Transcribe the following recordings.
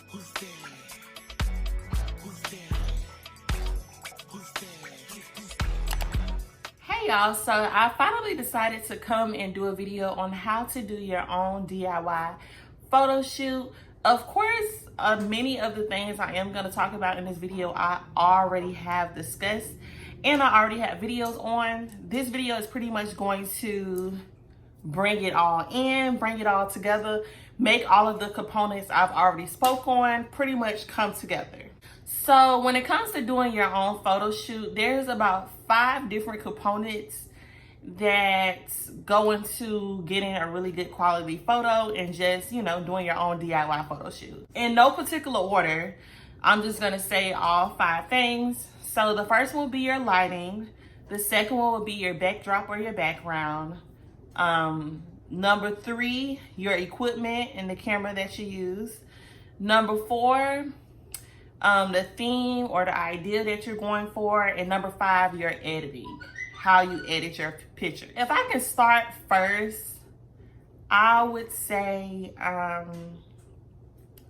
Who's there? Who's there? Who's there? Hey y'all, so I finally decided to come and do a video on how to do your own DIY photo shoot. Of course, many of the things I am going to talk about in this video I already have discussed and I already have videos on. This video is pretty much going to bring it all in, bring it all together, make all of the components I've already spoke on pretty much come together. So when it comes to doing your own photo shoot, there's about 5 different components that go into getting a really good quality photo and just, doing your own DIY photo shoot. In no particular order, I'm just gonna say all 5 things. So the first one will be your lighting. The second one will be your backdrop or your background. Number 3, your equipment and the camera that you use. Number 4, the theme or the idea that you're going for. And number 5, your editing, how you edit your picture. If I can start first, I would say,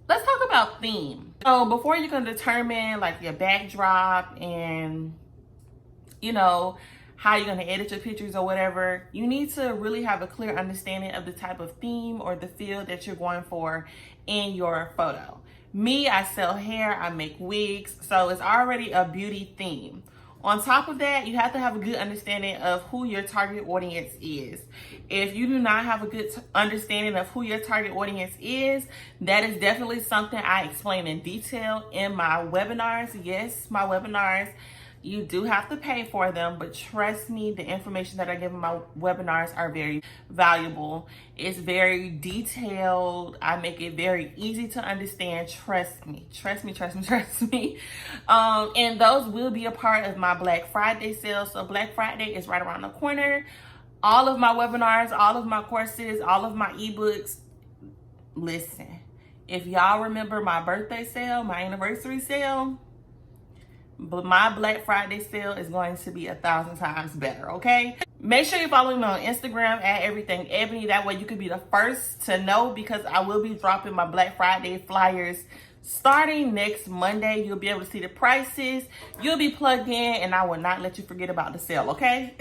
let's talk about theme. So before you can determine like your backdrop and, how you're going to edit your pictures or whatever, you need to really have a clear understanding of the type of theme or the feel that you're going for in your photo. Me, I sell hair, I make wigs, so it's already a beauty theme. On top of that, you have to have a good understanding of who your target audience is. If you do not have a good understanding of who your target audience is, that is definitely something I explain in detail in my webinars. Yes, my webinars, you do have to pay for them, but trust me, the information that I give in my webinars are very valuable. It's very detailed. I make it very easy to understand. Trust me, trust me, trust me, trust me. And those will be a part of my Black Friday sale. So Black Friday is right around the corner. All of my webinars, all of my courses, all of my ebooks. Listen, if y'all remember my birthday sale, my anniversary sale, but my Black Friday sale is going to be 1,000 times better, okay? Make sure you follow me on Instagram at Everything Ebony. That way you can be the first to know, because I will be dropping my Black Friday flyers starting next Monday. You'll be able to see the prices. You'll be plugged in, and I will not let you forget about the sale, okay?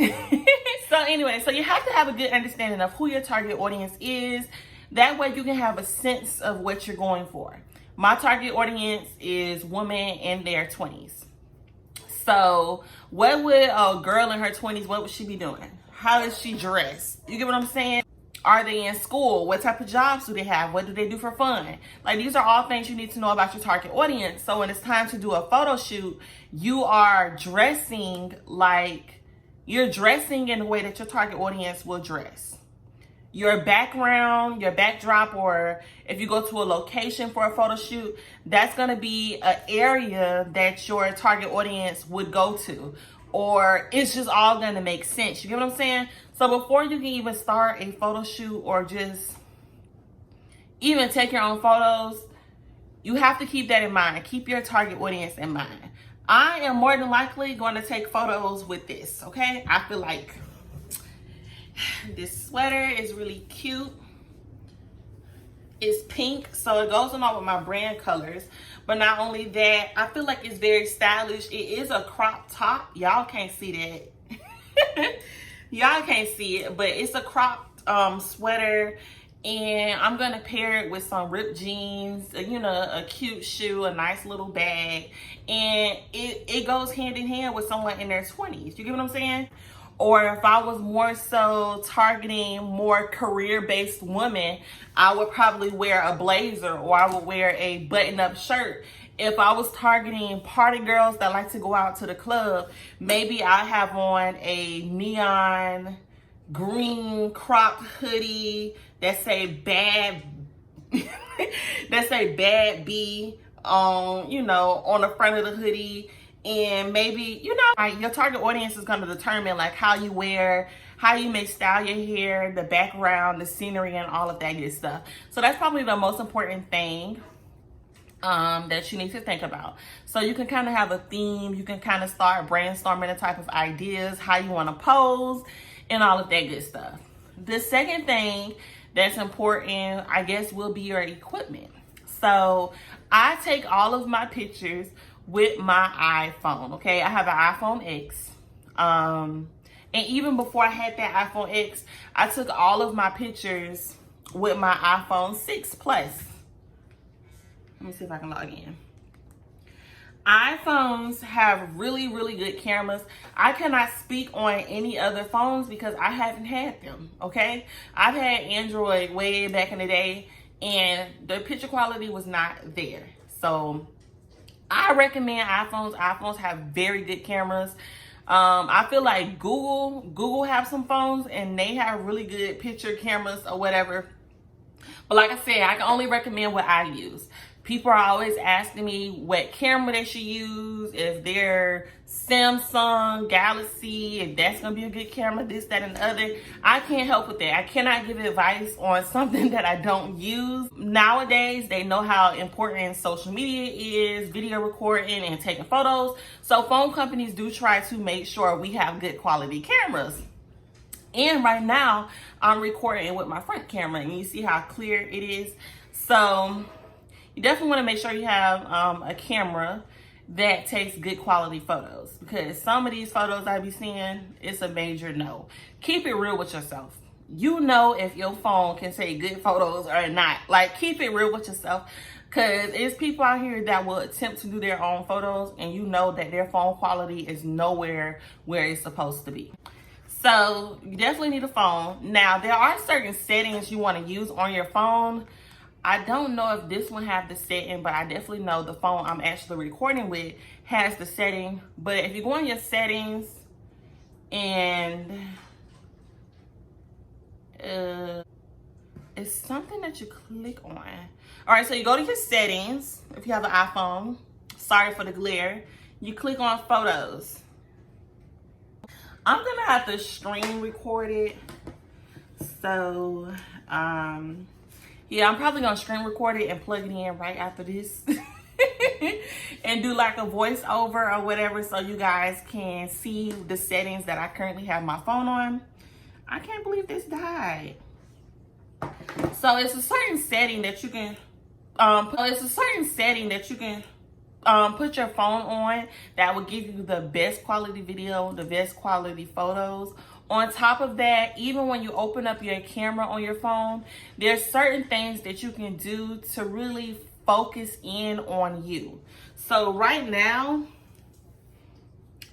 So anyway, so you have to have a good understanding of who your target audience is. That way you can have a sense of what you're going for. My target audience is women in their 20s. So what would a girl in her 20s, what would she be doing? How is she dressed? You get what I'm saying? Are they in school? What type of jobs do they have? What do they do for fun? Like, these are all things you need to know about your target audience. So when it's time to do a photo shoot, you are dressing like, you're dressing in the way that your target audience will dress. Your background, your backdrop, or if you go to a location for a photo shoot, that's going to be an area that your target audience would go to, or it's just all going to make sense. You get what I'm saying? So before you can even start a photo shoot or just even take your own photos, you have to keep that in mind. Keep your target audience in mind. I am more than likely going to take photos with this, okay? I feel like this sweater is really cute. It's pink, so it goes along with my brand colors. But not only that, I feel like it's very stylish. It is a crop top. Y'all can't see that. Y'all can't see it, but it's a cropped sweater. And I'm gonna pair it with some ripped jeans, a cute shoe, a nice little bag. And it goes hand in hand with someone in their 20s. You get what I'm saying? Or if I was more so targeting more career-based women, I would probably wear a blazer, or I would wear a button-up shirt. If I was targeting party girls that like to go out to the club, maybe I have on a neon green cropped hoodie that say bad that say bad B on the front of the hoodie. And maybe, like, your target audience is going to determine like how you wear, how you may style your hair, the background, the scenery, and all of that good stuff. So that's probably the most important thing that you need to think about. So you can kind of have a theme. You can kind of start brainstorming the type of ideas, how you want to pose, and all of that good stuff. The second thing that's important, I guess, will be your equipment. So I take all of my pictures with my iPhone, okay? I have an iPhone X. And even before I had that iPhone X, I took all of my pictures with my iPhone 6 Plus. Let me see if I can log in. iPhones have really, really good cameras. I cannot speak on any other phones because I haven't had them, okay? I've had Android way back in the day, and the picture quality was not there. So I recommend iPhones. iPhones have very good cameras. I feel like Google have some phones and they have really good picture cameras or whatever. But like I said, I can only recommend what I use. People are always asking me what camera they should use, if they're Samsung, Galaxy, if that's gonna be a good camera, this, that, and the other. I can't help with that. I cannot give advice on something that I don't use. Nowadays, they know how important social media is, video recording and taking photos. So phone companies do try to make sure we have good quality cameras. And right now, I'm recording with my front camera, and you see how clear it is. So you definitely want to make sure you have a camera that takes good quality photos, because some of these photos I be seeing, it's a major no. Keep it real with yourself. You know if your phone can take good photos or not. Like, keep it real with yourself, because there's people out here that will attempt to do their own photos, and you know that their phone quality is nowhere where it's supposed to be. So you definitely need a phone. Now, there are certain settings you want to use on your phone. I don't know if this one have the setting, but I definitely know the phone I'm actually recording with has the setting. But if you go in your settings and it's something that you click on. All right, so you go to your settings if you have an iPhone. Sorry for the glare. You click on photos. I'm gonna have to screen record it. So, yeah, I'm probably gonna screen record it and plug it in right after this and do like a voiceover or whatever, so you guys can see the settings that I currently have my phone on. I can't believe this died. So it's a certain setting that you can, put your phone on that will give you the best quality video, the best quality photos. On top of that, even when you open up your camera on your phone, there's certain things that you can do to really focus in on you. So right now,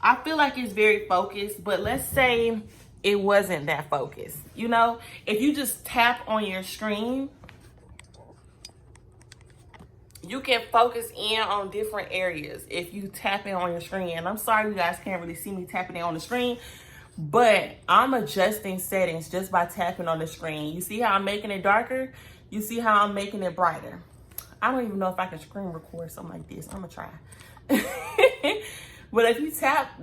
I feel like it's very focused, but let's say it wasn't that focused. You know, if you just tap on your screen, you can focus in on different areas if you tap in on your screen. And I'm sorry you guys can't really see me tapping in on the screen, but I'm adjusting settings just by tapping on the screen. You see how I'm making it darker? You see how I'm making it brighter? I don't even know if I can screen record something like this. I'm gonna try. But if you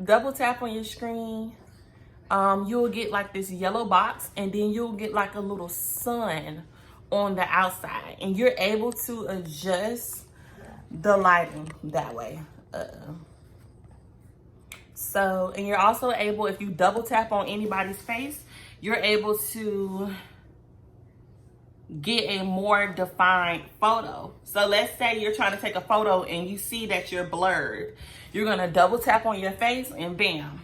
double tap on your screen, you'll get like this yellow box, and then you'll get like a little sun on the outside, and you're able to adjust the lighting that way. So, and you're also able, if you double tap on anybody's face, you're able to get a more defined photo. So let's say you're trying to take a photo and you see that you're blurred. You're gonna double tap on your face and bam,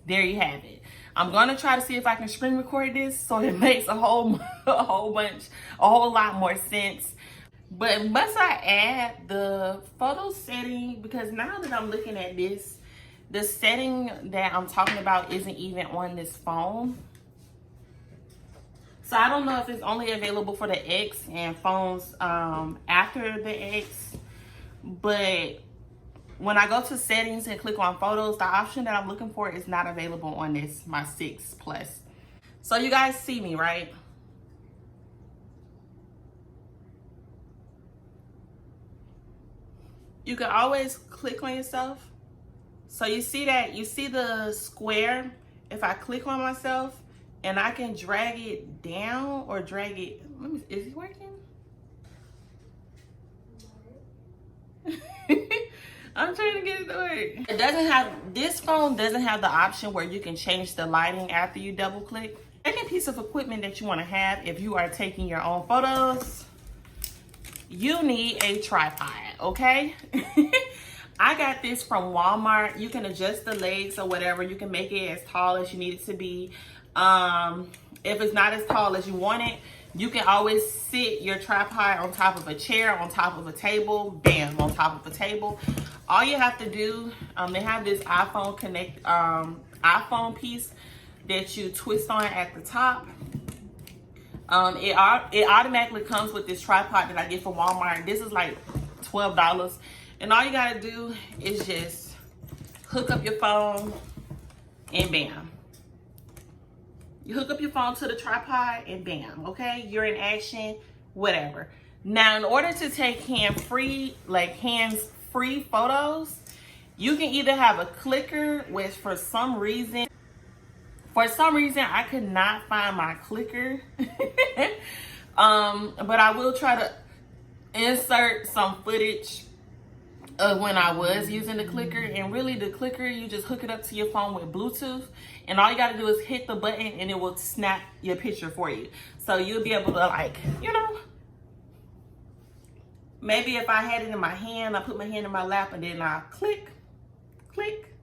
there you have it. I'm gonna try to see if I can screen record this so it makes a whole lot more sense. But must I add the photo setting? Because now that I'm looking at this, the setting that I'm talking about isn't even on this phone. So I don't know if it's only available for the X and phones after the X. But when I go to settings and click on photos, the option that I'm looking for is not available on this, my 6 Plus. So you guys see me, right? You can always click on yourself. So you see that, you see the square? If I click on myself and I can drag it down or drag it, is it working? I'm trying to get it to work. It doesn't have, this phone doesn't have the option where you can change the lighting after you double click. Second piece of equipment that you want to have if you are taking your own photos you need a tripod, okay? I got this from Walmart. You can adjust the legs or whatever. You can make it as tall as you need it to be. If it's not as tall as you want it, you can always sit your tripod on top of a chair, on top of a table, bam, on top of a table. All you have to do, they have this iPhone piece that you twist on at the top. It automatically comes with this tripod that I get from Walmart. This is like $12. And all you gotta do is just hook up your phone and bam. You hook up your phone to the tripod and bam, okay? You're in action, whatever. Now, in order to take hands-free photos, you can either have a clicker, which for some reason I could not find my clicker. But I will try to insert some footage of when I was using the clicker. And really the clicker, you just hook it up to your phone with Bluetooth, and all you got to do is hit the button and it will snap your picture for you. So you'll be able to, like, you know, maybe if I had it in my hand, I put my hand in my lap and then I click, click,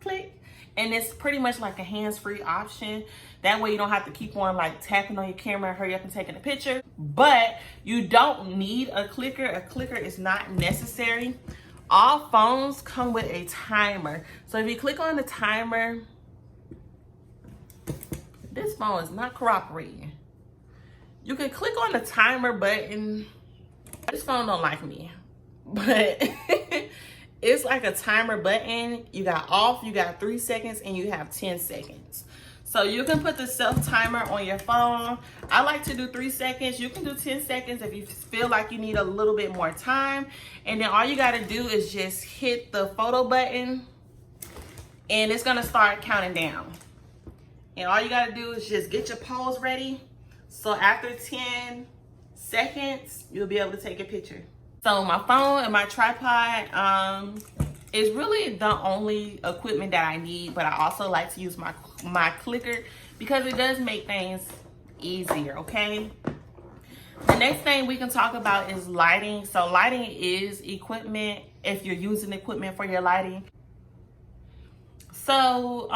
click. And it's pretty much like a hands-free option. That way you don't have to keep on like tapping on your camera and hurry up and taking a picture. But you don't need a clicker. A clicker is not necessary. All phones come with a timer. So if you click on the timer, this phone is not cooperating. You can click on the timer button. This phone don't like me, but it's like a timer button. You got off, you got 3 seconds, and you have 10 seconds. So you can put the self timer on your phone. I like to do 3 seconds. You can do 10 seconds if you feel like you need a little bit more time. And then all you gotta do is just hit the photo button and it's gonna start counting down. And all you gotta do is just get your pose ready. So after 10 seconds, you'll be able to take a picture. So my phone and my tripod is really the only equipment that I need, but I also like to use my clicker because it does make things easier, okay? The next thing we can talk about is lighting. So lighting is equipment if you're using equipment for your lighting. So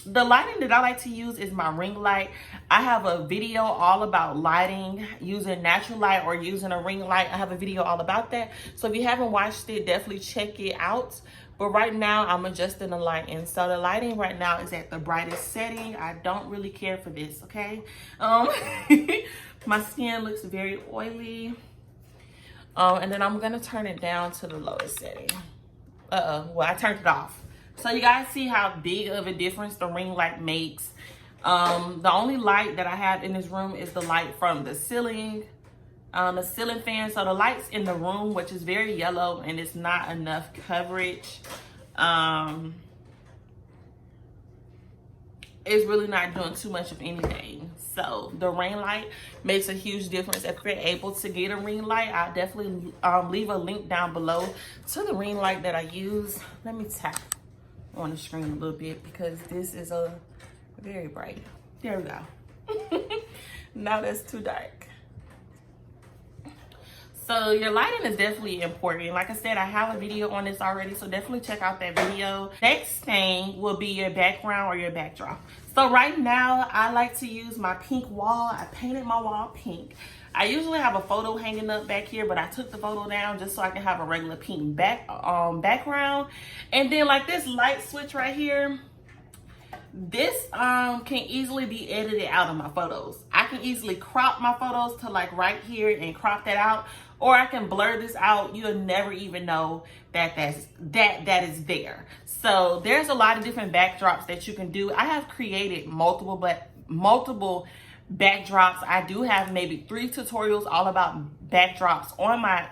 the lighting that I like to use is my ring light. I have a video all about lighting, using natural light or using a ring light. I have a video all about that. So if you haven't watched it, definitely check it out. But right now I'm adjusting the lighting. So the lighting right now is at the brightest setting. I don't really care for this, okay? My skin looks very oily. And then I'm gonna turn it down to the lowest setting. Well, I turned it off. So you guys see how big of a difference the ring light makes. The only light that I have in this room is the light from the ceiling fan. So the lights in the room, which is very yellow and it's not enough coverage, it's really not doing too much of anything. So the ring light makes a huge difference. If you're able to get a ring light, I'll definitely leave a link down below to the ring light that I use. Let me tap on the screen a little bit because this is very bright. There we go. Now that's too dark. So your lighting is definitely important. Like I said, I have a video on this already, so definitely check out that video. Next thing will be your background or your backdrop. So right now, I like to use my pink wall. I painted my wall pink. I usually have a photo hanging up back here, but I took the photo down just so I can have a regular pink background. And then like this light switch right here, this can easily be edited out of my photos. I can easily crop my photos to like right here and crop that out, or I can blur this out. You'll never even know that that is there. So there's a lot of different backdrops that you can do. I have created multiple backdrops. I do have maybe 3 tutorials all about backdrops on my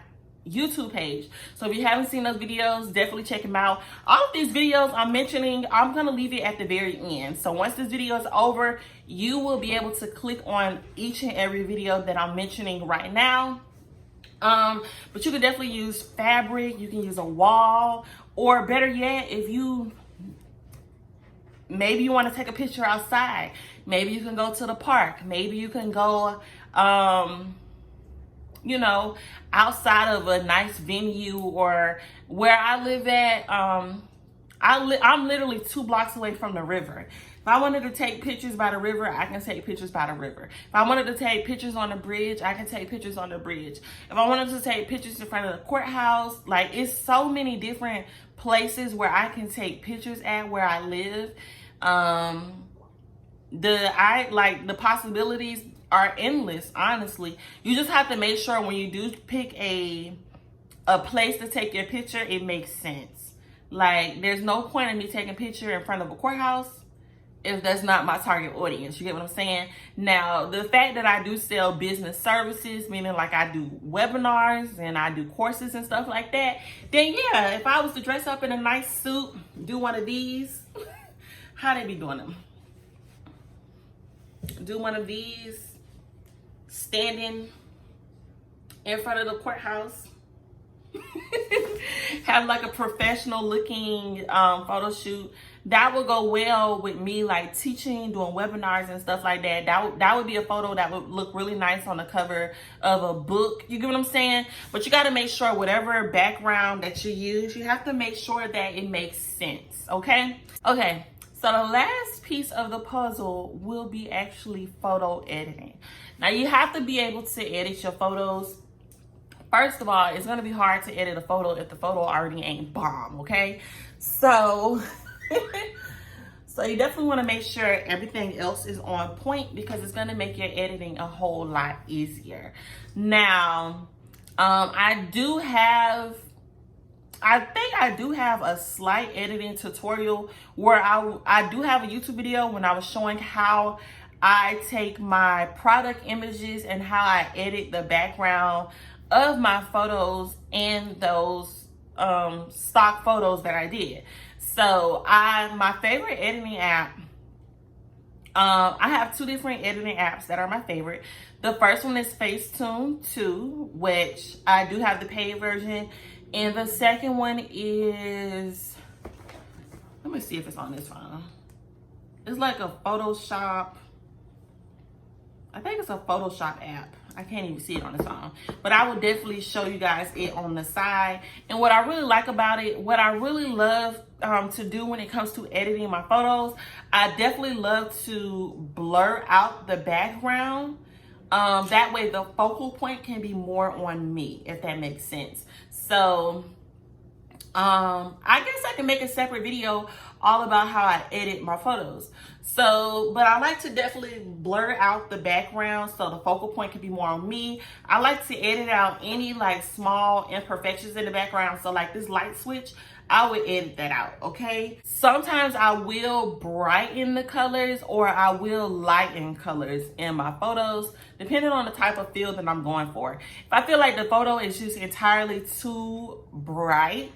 YouTube page. So if you haven't seen those videos, definitely check them out. All of these videos I'm mentioning, I'm going to leave it at the very end. So once this video is over, you will be able to click on each and every video that I'm mentioning right now. But you can definitely use fabric, you can use a wall, or better yet, if you maybe you want to take a picture outside, maybe you can go to the park, maybe you can go you know, outside of a nice venue or where I live at. I'm literally 2 blocks away from the river. If I wanted to take pictures by the river, I can take pictures by the river. If I wanted to take pictures on the bridge, I can take pictures on the bridge. If I wanted to take pictures in front of the courthouse, like it's so many different places where I can take pictures at where I live. The possibilities are endless, honestly. You just have to make sure when you do pick a place to take your picture, it makes sense. Like, there's no point in me taking a picture in front of a courthouse if that's not my target audience. You get what I'm saying? Now, the fact that I do sell business services, meaning like I do webinars and I do courses and stuff like that, then yeah, if I was to dress up in a nice suit, do one of these, how they be doing them? Do one of these, standing in front of the courthouse, have like a professional looking photo shoot. That would go well with me, like teaching, doing webinars and stuff like that. That would be a photo that would look really nice on the cover of a book. You get what I'm saying? But you got to make sure whatever background that you use, you have to make sure that it makes sense. Okay. So the last piece of the puzzle will be actually photo editing. Now you have to be able to edit your photos. First of all, it's gonna be hard to edit a photo if the photo already ain't bomb, okay? So, so you definitely wanna make sure everything else is on point because it's gonna make your editing a whole lot easier. Now, I think I do have a slight editing tutorial where I do have a YouTube video when I was showing how I take my product images and how I edit the background of my photos and those stock photos that I did. So my favorite editing app, I have 2 different editing apps that are my favorite. The first one is Facetune 2, which I do have the paid version. And the second one is, let me see if it's on this phone. It's like a Photoshop. I think it's a Photoshop app. I can't even see it on the phone, but I will definitely show you guys it on the side. And what I really like about it, what I really love to do when it comes to editing my photos, I definitely love to blur out the background. That way the focal point can be more on me, if that makes sense. So I guess I can make a separate video all about how I edit my photos. So, but I like to definitely blur out the background so the focal point can be more on me. I like to edit out any like small imperfections in the background. So like this light switch, I would edit that out, okay? Sometimes I will brighten the colors or I will lighten colors in my photos, depending on the type of feel that I'm going for. If I feel like the photo is just entirely too bright,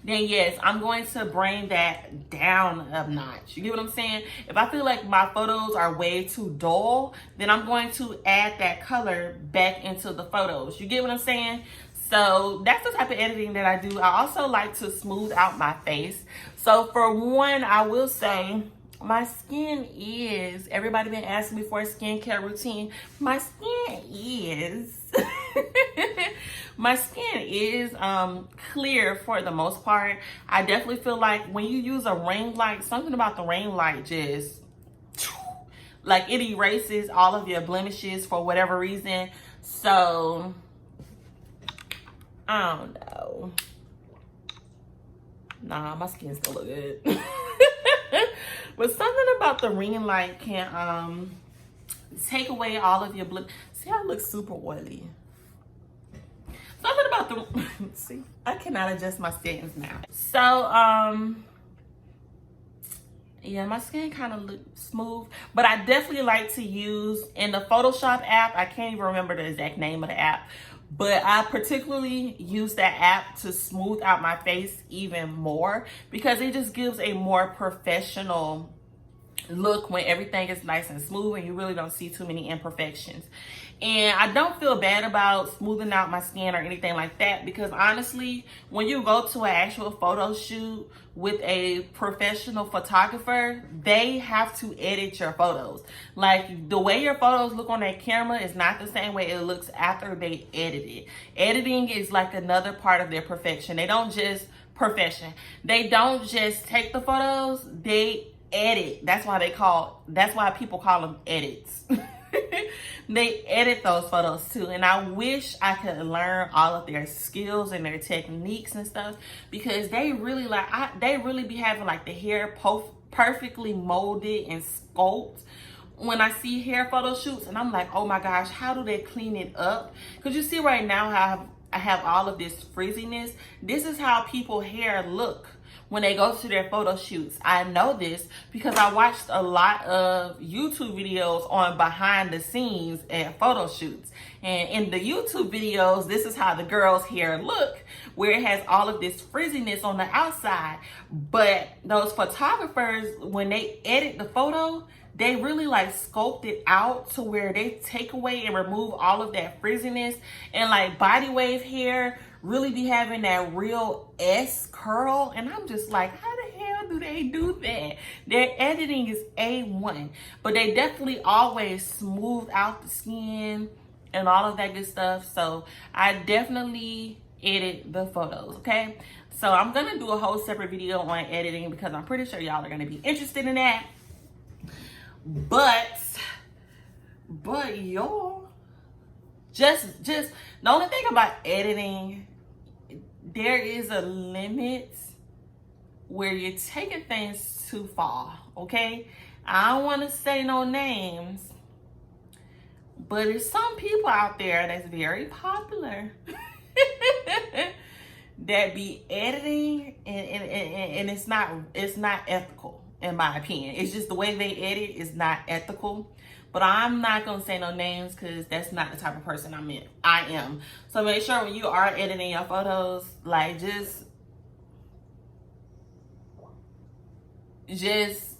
then yes, I'm going to bring that down a notch. You get what I'm saying? If I feel like my photos are way too dull, then I'm going to add that color back into the photos. You get what I'm saying? So that's the type of editing that I do. I also like to smooth out my face. So for one, I will say my skin is, everybody been asking me for a skincare routine. My skin is, my skin is clear for the most part. I definitely feel like when you use a ring light, something about the ring light just, like it erases all of your blemishes for whatever reason. So I don't know. Nah, my skin still look good. But something about the ring light can take away all of your See, I look super oily. Something about the see, I cannot adjust my settings now. So yeah, my skin kind of looks smooth, but I definitely like to use in the Photoshop app. I can't even remember the exact name of the app, but I particularly use that app to smooth out my face even more because it just gives a more professional look when everything is nice and smooth and you really don't see too many imperfections. And I don't feel bad about smoothing out my skin or anything like that, because honestly, when you go to an actual photo shoot with a professional photographer, they have to edit your photos. Like, the way your photos look on that camera is not the same way it looks after they edit it. Editing is like another part of their profession. They don't just take the photos, they edit. That's why people call them edits. They edit those photos too, and I wish I could learn all of their skills and their techniques and stuff, because they really be having like the hair perfectly molded and sculpted when I see hair photo shoots, and I'm like, oh my gosh, how do they clean it up? Because you see right now how I have all of this frizziness. This is how people's hair look when they go to their photo shoots. I know this because I watched a lot of YouTube videos on behind the scenes at photo shoots. And in the YouTube videos, this is how the girl's hair look, where it has all of this frizziness on the outside. But those photographers, when they edit the photo, they really like sculpt it out to where they take away and remove all of that frizziness. And like body wave hair really be having that real S curl. And I'm just like, how the hell do they do that? Their editing is A1. But they definitely always smooth out the skin and all of that good stuff. So I definitely edit the photos, okay? So I'm gonna do a whole separate video on editing, because I'm pretty sure y'all are gonna be interested in that. But y'all, just the only thing about editing, there is a limit where you're taking things too far, okay? I don't want to say no names, but there's some people out there that's very popular that be editing, and it's not ethical. In my opinion, it's just the way they edit is not ethical. But I'm not gonna say no names, because that's not the type of person I am. So make sure when you are editing your photos, like just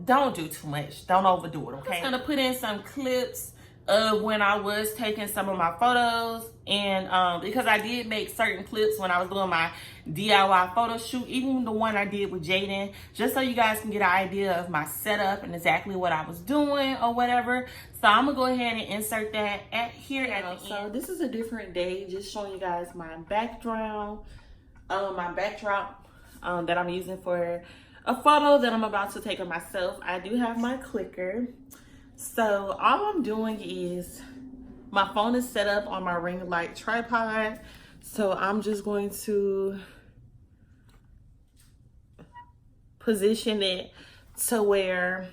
don't do too much. Don't overdo it, okay? I'm gonna put in some clips of when I was taking some of my photos, and because I did make certain clips when I was doing my DIY photo shoot, even the one I did with Jaden, just so you guys can get an idea of my setup and exactly what I was doing or whatever. So I'm gonna go ahead and insert that here at the end. So this is a different day, just showing you guys my background, my backdrop that I'm using for a photo that I'm about to take of myself. I do have my clicker. So all I'm doing is, my phone is set up on my ring light tripod. So I'm just going to position it to where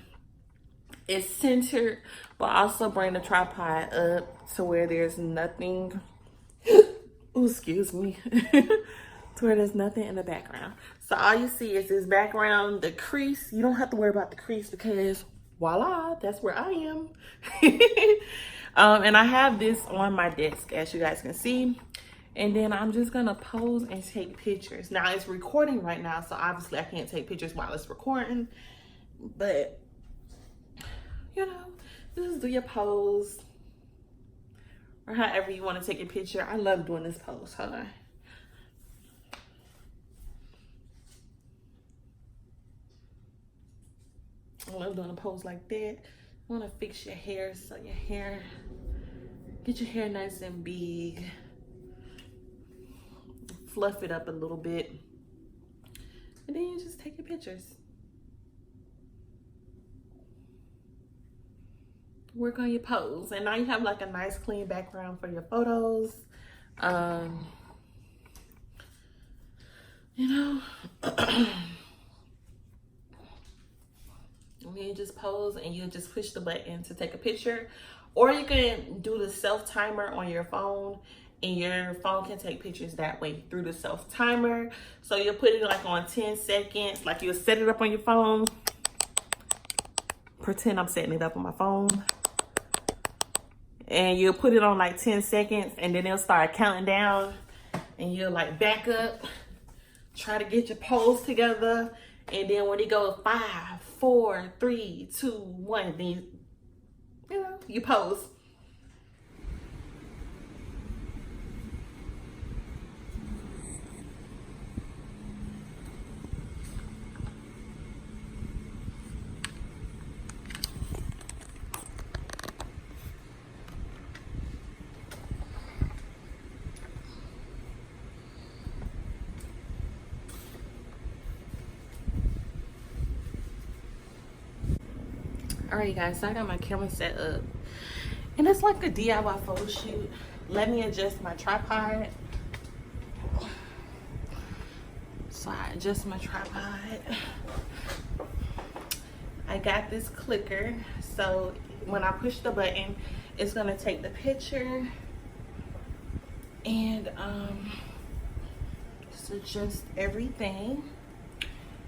it's centered, but also bring the tripod up to where there's nothing, ooh, excuse me, to where there's nothing in the background. So all you see is this background, the crease. You don't have to worry about the crease, because voila, that's where I am. And I have this on my desk, as you guys can see. And then I'm just gonna pose and take pictures. Now it's recording right now, so obviously I can't take pictures while it's recording. But, you know, just do your pose, or however you want to take a picture. I love doing this pose. Hold on. I love doing a pose like that. You want to fix your hair, so get your hair nice and big. Fluff it up a little bit. And then you just take your pictures. Work on your pose. And now you have like a nice clean background for your photos. You know, and you just pose and you just push the button to take a picture. Or you can do the self timer on your phone, and your phone can take pictures that way through the self timer. So you'll put it like on 10 seconds, like you'll set it up on your phone. Pretend I'm setting it up on my phone. And you'll put it on like 10 seconds, and then it'll start counting down, and you'll like back up, try to get your pose together. And then when it goes 5, 4, 3, 2, 1, then you pose. Alright guys, so I got my camera set up. And it's like a DIY photo shoot. Let me adjust my tripod. So I adjust my tripod. I got this clicker. So when I push the button, it's gonna take the picture and just adjust everything.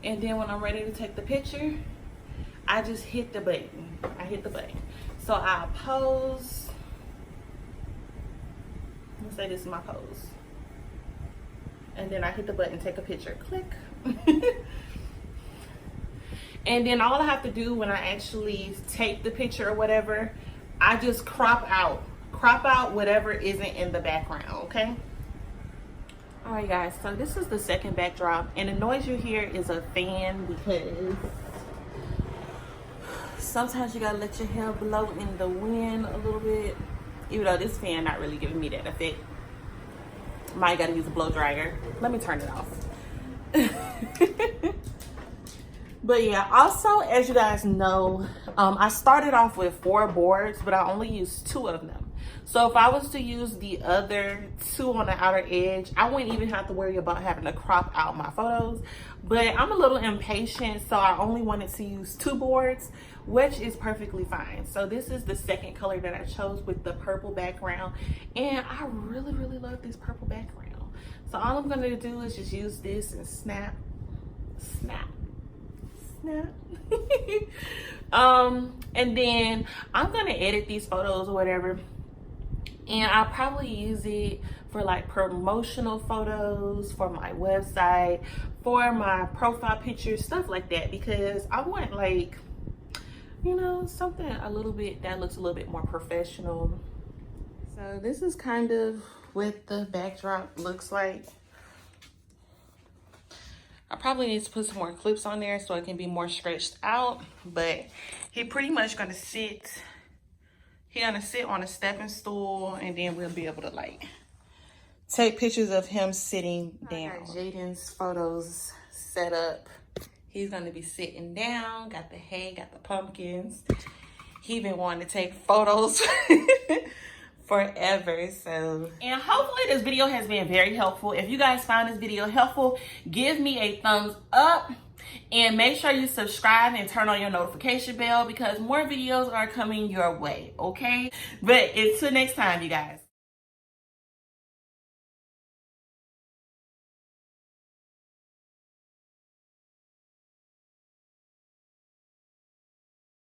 And then when I'm ready to take the picture, I just hit the button. I hit the button. So I'll pose. Let's say this is my pose. And then I hit the button, take a picture, click. And then all I have to do when I actually take the picture or whatever, I just crop out whatever isn't in the background, okay? All right guys, so this is the second backdrop, and the noise you hear is a fan because sometimes you gotta let your hair blow in the wind a little bit, even though this fan not really giving me that effect. Might gotta use a blow dryer. Let me turn it off. But yeah, also as you guys know, I started off with 4 boards, but I only used 2 of them. So if I was to use the other 2 on the outer edge, I wouldn't even have to worry about having to crop out my photos. But I'm a little impatient, so I only wanted to use 2 boards, which is perfectly fine. So this is the second color that I chose with the purple background. And I really, really love this purple background. So all I'm gonna do is just use this and snap, snap, snap. And then I'm gonna edit these photos or whatever. And I'll probably use it for like promotional photos, for my website, for my profile pictures, stuff like that, because I want, like, you know, something a little bit that looks a little bit more professional. So this is kind of what the backdrop looks like. I probably need to put some more clips on there so it can be more stretched out, but he pretty much gonna sit. He's gonna sit on a stepping stool, and then we'll be able to like take pictures of him sitting down. I got Jaden's photos set up. He's gonna be sitting down, got the hay, got the pumpkins. He been wanting to take photos forever, so. And hopefully this video has been very helpful. If you guys found this video helpful, give me a thumbs up. And make sure you subscribe and turn on your notification bell because more videos are coming your way, okay? But until next time, you guys.